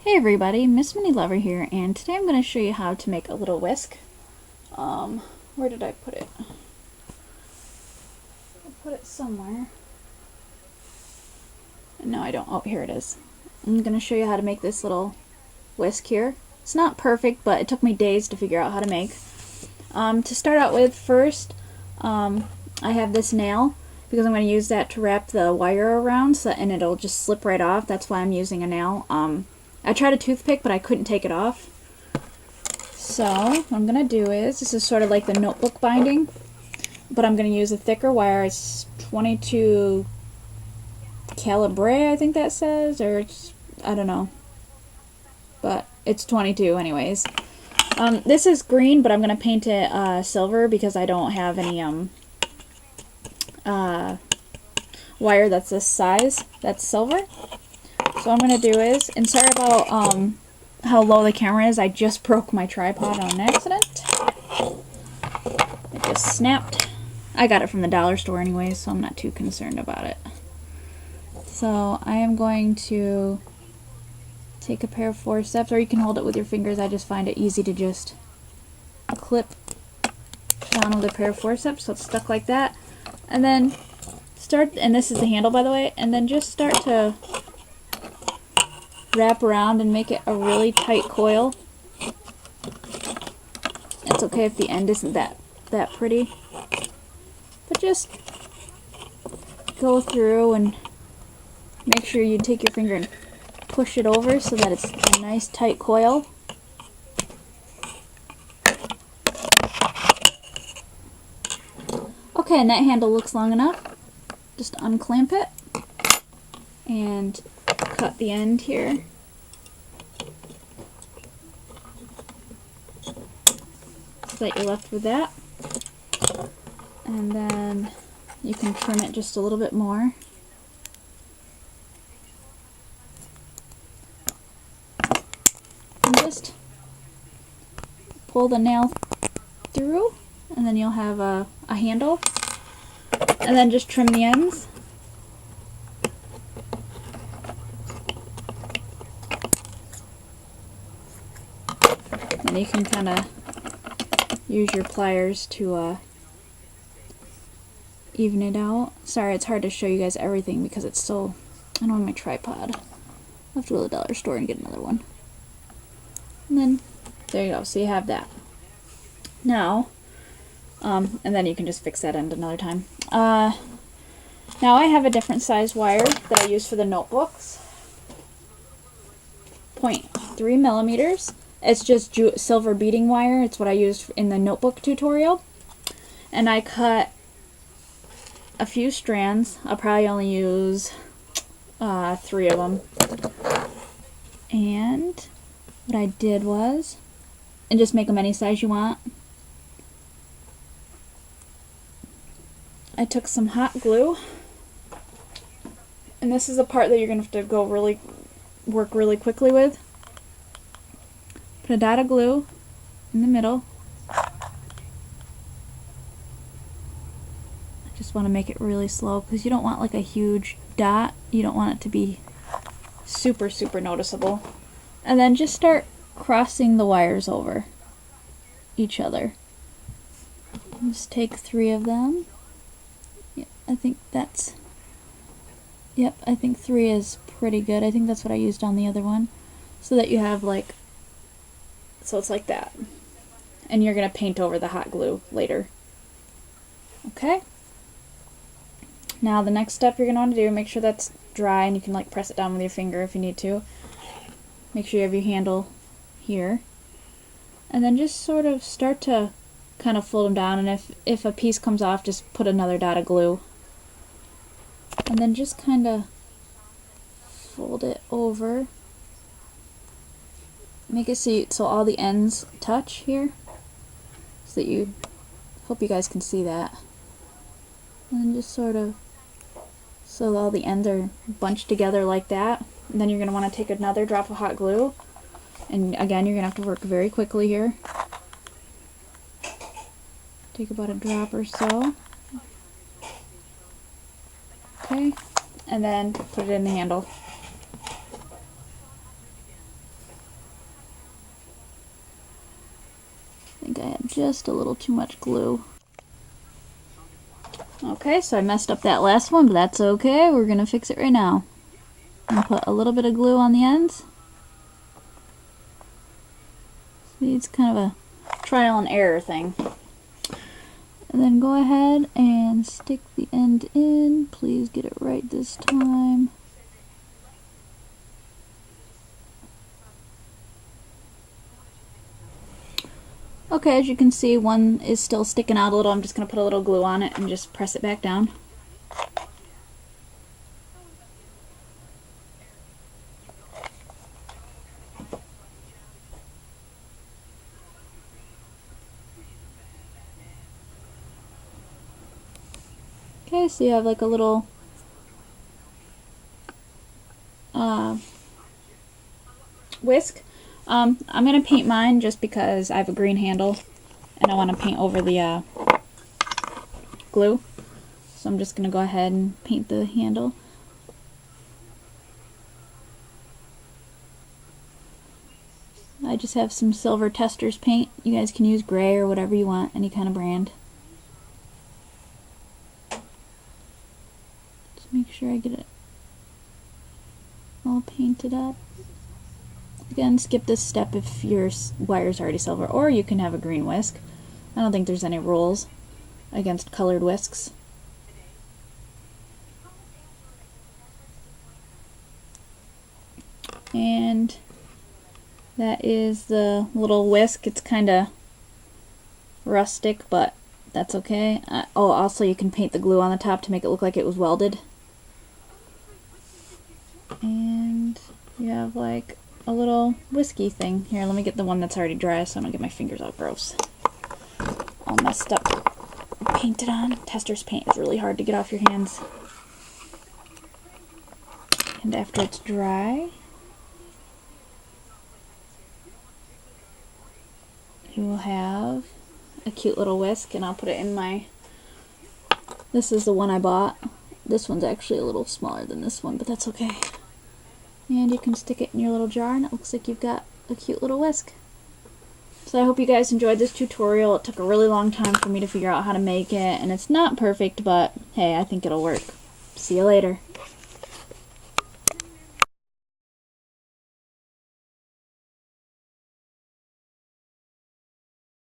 Hey everybody, Miss Minnie Lover here, and today I'm going to show you how to make a little whisk. Where did I put it? I put it somewhere. No, I don't. Oh, here it is. I'm going to show you how to make this little whisk here. It's not perfect, but it took me days to figure out how to make. To start out with, first, I have this nail because I'm going to use that to wrap the wire around, and it'll just slip right off. That's why I'm using a nail. I tried a toothpick, but I couldn't take it off. So what I'm going to do is, this is sort of like the notebook binding, but I'm going to use a thicker wire. It's 22 calibre, I think that says, or it's, I don't know, but it's 22 anyways. This is green, but I'm going to paint it silver because I don't have any wire that's this size that's silver. So what I'm going to do is, and sorry about how low the camera is, I just broke my tripod on accident. It just snapped. I got it from the dollar store anyway, so I'm not too concerned about it. So I am going to take a pair of forceps, or you can hold it with your fingers. I just find it easy to just clip down with a pair of forceps so it's stuck like that. And then start, and this is the handle by the way, and then just start to wrap around and make it a really tight coil. It's okay if the end isn't that pretty, but just go through and make sure you take your finger and push it over so that it's a nice tight coil. Okay, and that handle looks long enough. Just unclamp it and cut the end here. So that you're left with that. And then you can trim it just a little bit more. And just pull the nail through, and then you'll have a handle. And then just trim the ends. And you can kind of use your pliers to even it out. Sorry, it's hard to show you guys everything because it's so... I don't have my tripod. I'll have to go to the dollar store and get another one. And then, there you go. So you have that. Now, and then you can just fix that end another time. Now I have a different size wire that I use for the notebooks. 0.3 millimeters. It's just silver beading wire. It's what I used in the notebook tutorial. And I cut a few strands. I'll probably only use 3 of them. And what I did was, and just make them any size you want, I took some hot glue. And this is the part that you're going to have to work really quickly with. Put a dot of glue in the middle. I just want to make it really slow because you don't want like a huge dot. You don't want it to be super, super noticeable. And then just start crossing the wires over each other. Just take 3 of them. Yeah, I think that's... Yep, I think 3 is pretty good. I think that's what I used on the other one. So that you have like... So it's like that. And you're going to paint over the hot glue later. Okay? Now the next step you're going to want to do, make sure that's dry, and you can like press it down with your finger if you need to. Make sure you have your handle here. And then just sort of start to kind of fold them down, and if a piece comes off, just put another dot of glue. And then just kind of fold it over. Make it so all the ends touch here, so that you, hope you guys can see that. And then just sort of, so all the ends are bunched together like that. And then you're going to want to take another drop of hot glue. And again, you're going to have to work very quickly here. Take about a drop or so. Okay, and then put it in the handle. I had just a little too much glue. Okay, so I messed up that last one, but that's okay. We're gonna fix it right now. And put a little bit of glue on the ends. See, it's kind of a trial and error thing. And then go ahead and stick the end in. Please get it right this time. Okay, as you can see, one is still sticking out a little. I'm just going to put a little glue on it and just press it back down. Okay, so you have like a little whisk. I'm going to paint mine just because I have a green handle and I want to paint over the glue. So I'm just going to go ahead and paint the handle. I just have some silver Testors paint. You guys can use gray or whatever you want, any kind of brand. Just make sure I get it all painted up. Again, skip this step if your wire's already silver, or you can have a green whisk. I don't think there's any rules against colored whisks. And that is the little whisk. It's kind of rustic, but that's okay. Oh, also you can paint the glue on the top to make it look like it was welded. And you have like a little whiskey thing. Here, let me get the one that's already dry so I don't get my fingers all gross. All messed up. Painted on. Testors paint is really hard to get off your hands. And after it's dry, you will have a cute little whisk, and I'll put it in my... This is the one I bought. This one's actually a little smaller than this one, but that's okay. And you can stick it in your little jar and it looks like you've got a cute little whisk. So I hope you guys enjoyed this tutorial. It took a really long time for me to figure out how to make it, and it's not perfect, but hey, I think it'll work. See you later.